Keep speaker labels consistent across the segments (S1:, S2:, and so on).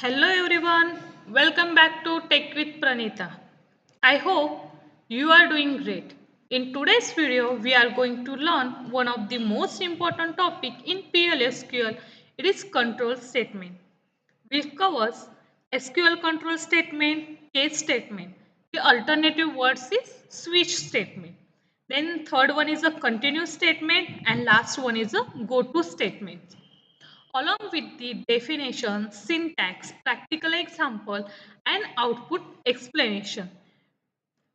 S1: Hello everyone, welcome back to Tech with Pranita. I hope you are doing great. In today's video, we are going to learn one of the most important topic in PLSQL. It is control statement. Which covers SQL control statement, case statement. The alternative words is switch statement. Then third one is a continue statement and last one is a go to statement along with the definition, syntax, practical example and output explanation.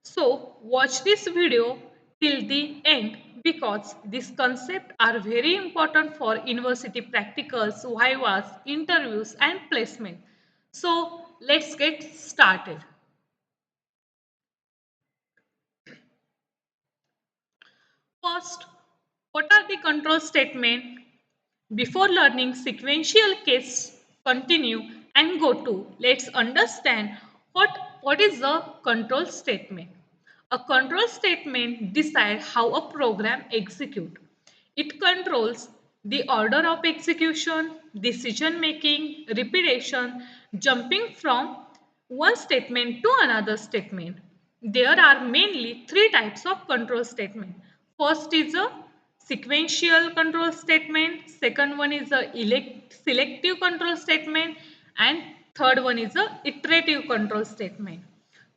S1: So watch this video till the end because these concepts are very important for university practicals, vivas, interviews and placement. So let's get started. First, what are the control statement? Before learning sequential case, continue and go to, let's understand what is a control statement. A control statement decides how a program executes. It controls the order of execution, decision making, repetition, jumping from one statement to another statement. There are mainly three types of control statement. First is a sequential control statement, second one is a selective control statement and third one is a iterative control statement.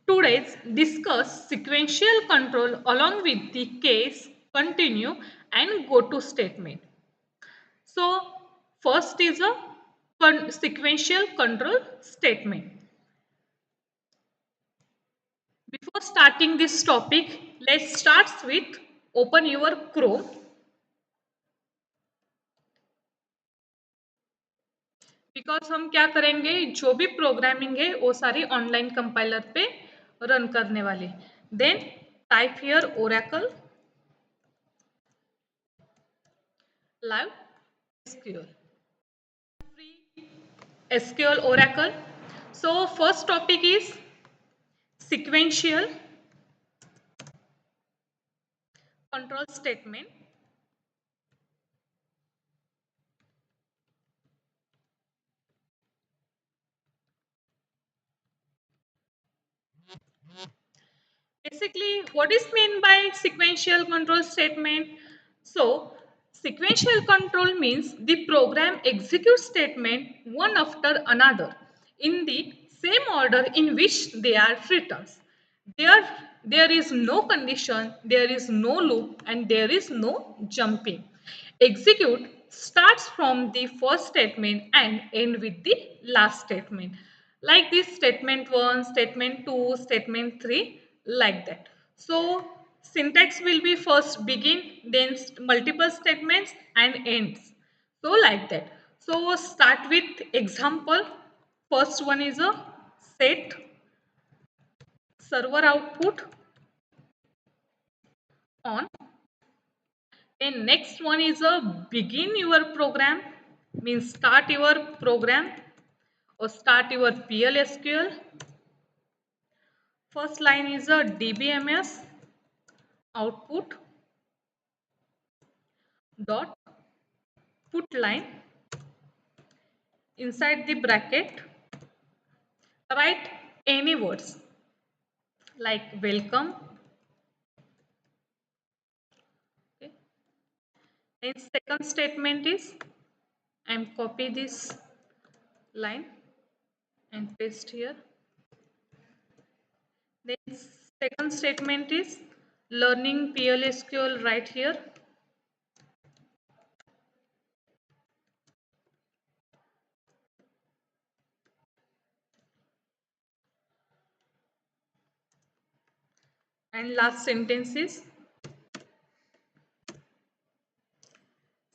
S1: Today's discuss sequential control along with the case, continue and go to statement. So first is a sequential control statement. Before starting this topic, let's start with open your Chrome because हम क्या करेंगे जो भी programming है वो सारी online compiler पे रन करने वाले then type here Oracle live SQL free SQL Oracle. So first topic is sequential control statement. Basically, what is meant by sequential control statement? So, sequential control means the program executes statement one after another in the same order in which they are written. There, there is no condition, there is no loop, and there is no jumping. Execute starts from the first statement and end with the last statement. Like this statement 1, statement 2, statement 3, like that. So syntax will be first begin, then multiple statements and ends. So like that. So start with example. First one is a set server output on. And next one is a begin your program, means start your program or start your PLSQL. First line is a DBMS output dot put line inside the bracket write any words like welcome. Okay. Then second statement is I'm copy this line and paste here. Then second statement is learning PLSQL right here. And last sentence is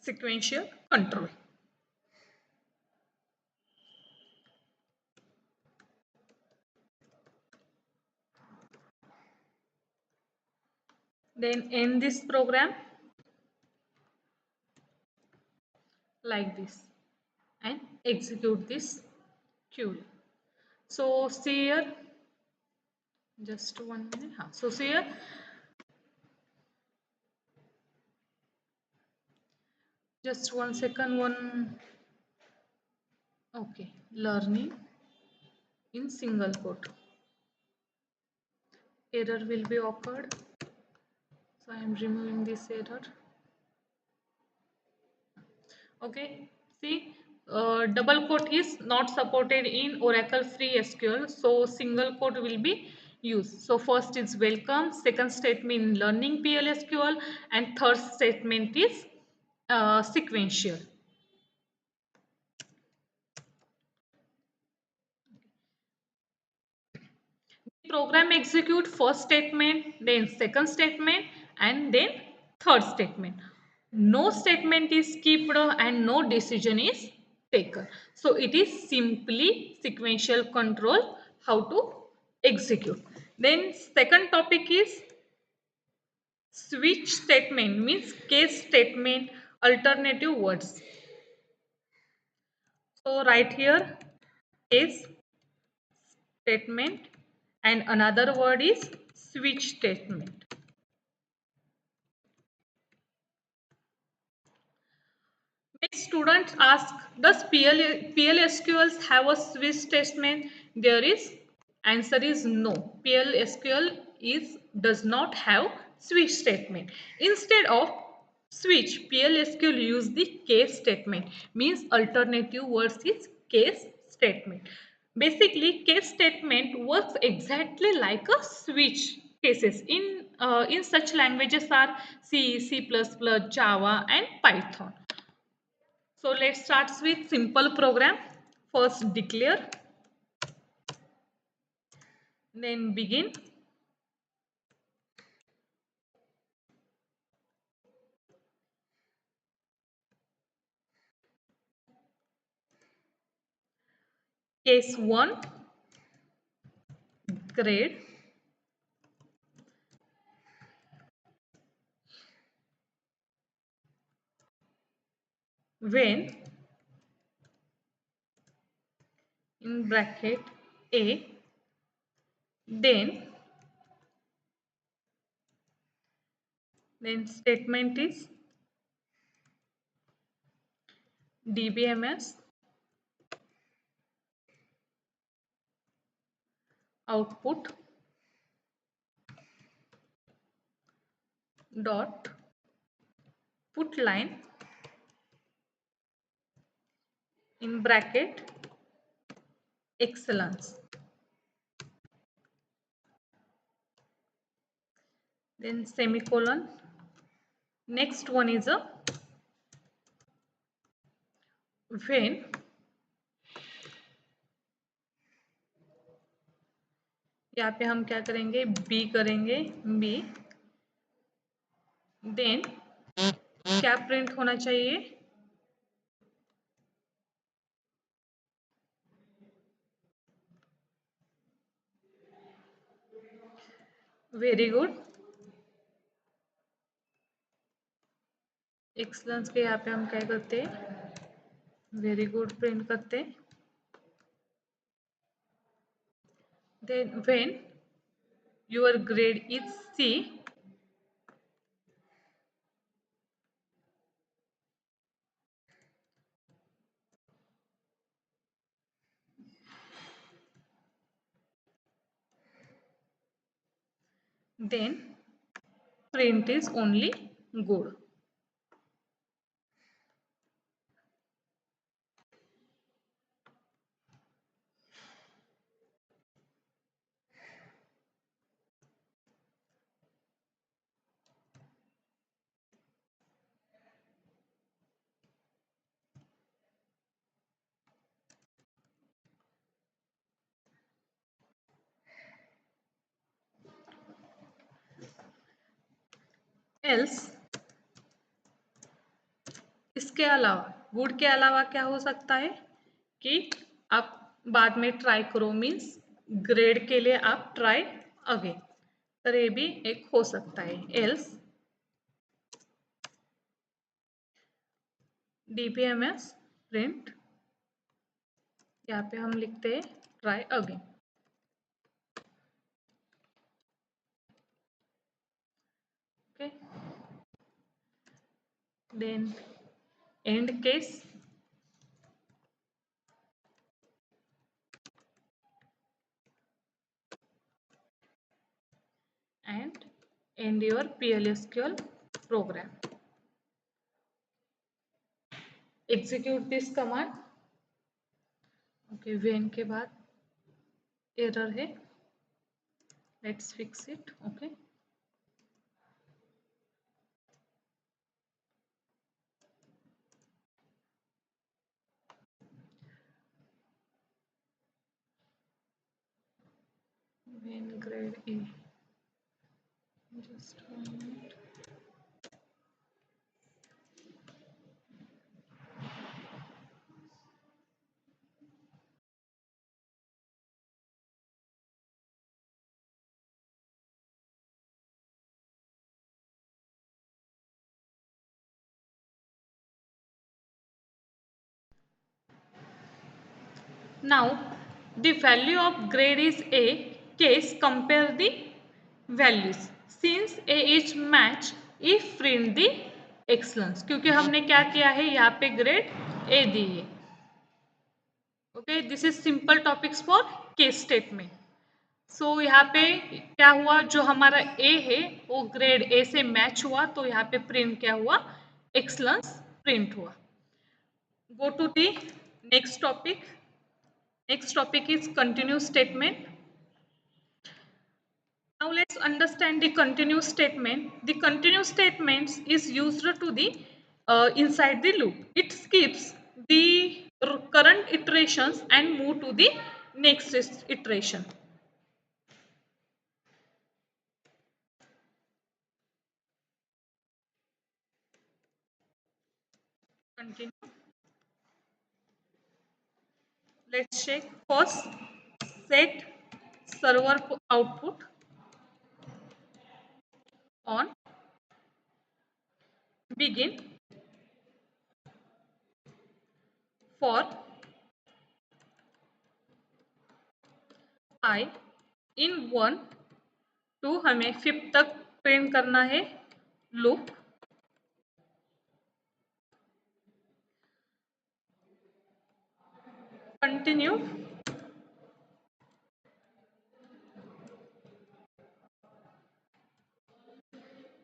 S1: sequential control. Then end this program like this and execute this query. So see here, just 1 minute. So see here, just 1 second, one. Okay, learning in single quote. Error will be occurred. So I am removing this error. Okay, see, double quote is not supported in Oracle Free SQL, so single quote will be used. So first is welcome, second statement learning PLSQL, and third statement is sequential. Program execute first statement, then second statement, and then third statement. No statement is skipped and no decision is taken. So it is simply sequential control how to execute. Then second topic is switch statement, means case statement, alternative words. So right here case statement and another word is switch statement. Next, students ask, does PLSQLs have a switch statement? There is answer is no. PLSQL does not have switch statement. Instead of switch, PLSQL use the case statement. Means alternative words is case statement. Basically, case statement works exactly like a switch cases. In such languages are C, C++, Java, and Python. So let's start with simple program. First declare, then begin. Case 1, grade. When, in bracket A, then statement is dbms output dot put line in bracket excellence. Then semicolon. Next one is a when यहाँ पे हम क्या करेंगे B करेंगे B then क्या print होना चाहिए very good excellence के यहाँ पे हम क्या करते हैं वेरी गुड प्रिंट करते हैं then when your grade is C then print is only good. Else इसके अलावा गुड के अलावा क्या हो सकता है कि आप बाद में ट्राई करो मीन्स ग्रेड के लिए आप ट्राई अगेन तो ये भी एक हो सकता है एल्स dbms प्रिंट यहाँ पे हम लिखते हैं try again okay then end case end your PLSQL program. Execute this command. Okay, when के बाद error है, let's fix it. Okay. When grade A. Just 1 minute. Now, the value of grade is A case compare the values. Since A is match, if print the excellence. क्योंकि हमने क्या किया है यहाँ पे ग्रेड A दी है. Okay, this is simple topics for case statement. So यहाँ पे क्या हुआ, जो हमारा A है वो ग्रेड A से मैच हुआ, तो यहाँ पे प्रिंट क्या हुआ, excellence प्रिंट हुआ. Go to the next topic. Next topic is continuous statement. Now let's understand the continuous statement. The continuous statements is used to the inside the loop. It skips the current iterations and move to the next iteration. Continue. Let's check. First, set server output on begin for I in 1 to हमें 5 तक print करना है loop. Continue.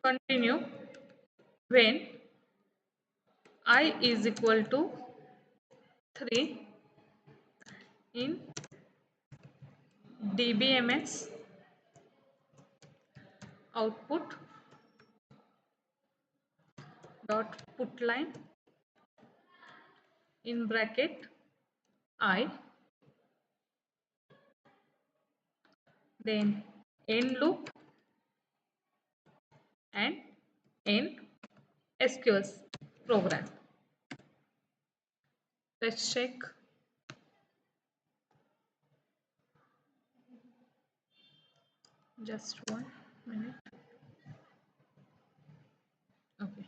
S1: Continue when I is equal to 3 in dbms output dot put line in bracket I, then end loop and end SQL program. Let's check. Just 1 minute. Okay.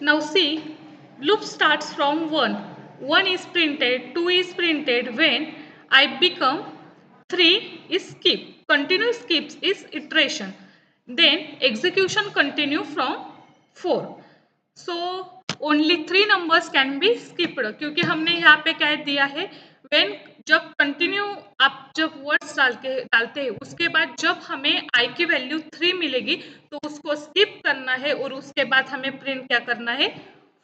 S1: Now see, loop starts from 1. 1 is printed, 2 is printed. When I become 3 is skip. Continuous skips is iteration. Then execution continue from 4. So only 3 numbers can be skipped. क्योंकि हमने यहाँ पे क्या दिया है, when जब continue आप जब वर्ड्स डालते हैं उसके बाद जब हमें आई की वैल्यू 3 मिलेगी तो उसको स्किप करना है और उसके बाद हमें प्रिंट क्या करना है,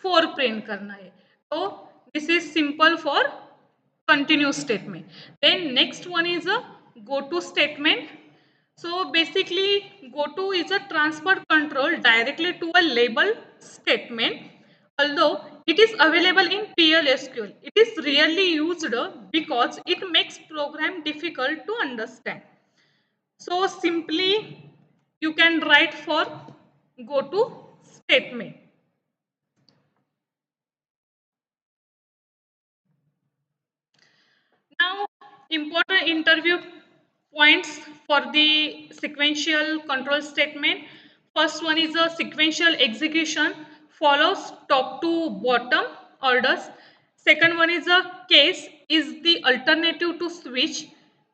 S1: 4 प्रिंट करना है. तो this is simple for continuous statement. Then next one is a go to statement. So basically go to is a transfer control directly to a label statement. Although it is available in PLSQL, it is rarely used because it makes program difficult to understand. So simply you can write for go to statement. Now, important interview points for the sequential control statement. First one is a sequential execution, follows top to bottom orders. Second one is a case, is the alternative to switch.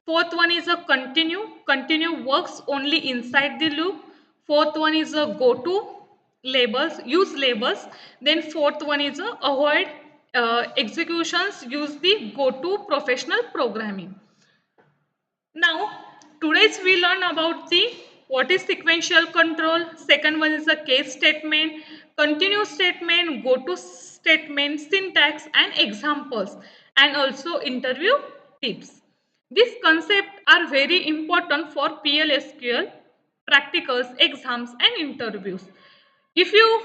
S1: Fourth one is a continue, continue works only inside the loop. Fourth one is a go to labels, use labels. Then fourth one is a avoid executions, use the go to professional programming. Now, today's we learn about the what is sequential control. Second one is a case statement, continue statement, go to statement, syntax and examples, and also interview tips. These concepts are very important for PLSQL practicals, exams and interviews. If you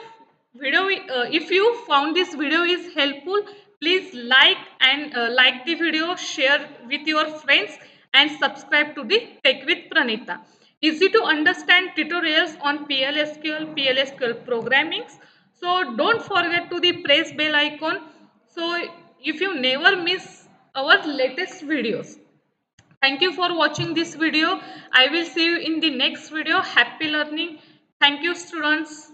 S1: if you found this video is helpful, please like the video, share with your friends and subscribe to the Tech with Pranita. Easy to understand tutorials on PLSQL programming. So don't forget to the press bell icon. So if you never miss our latest videos. Thank you for watching this video. I will see you in the next video. Happy learning. Thank you, students.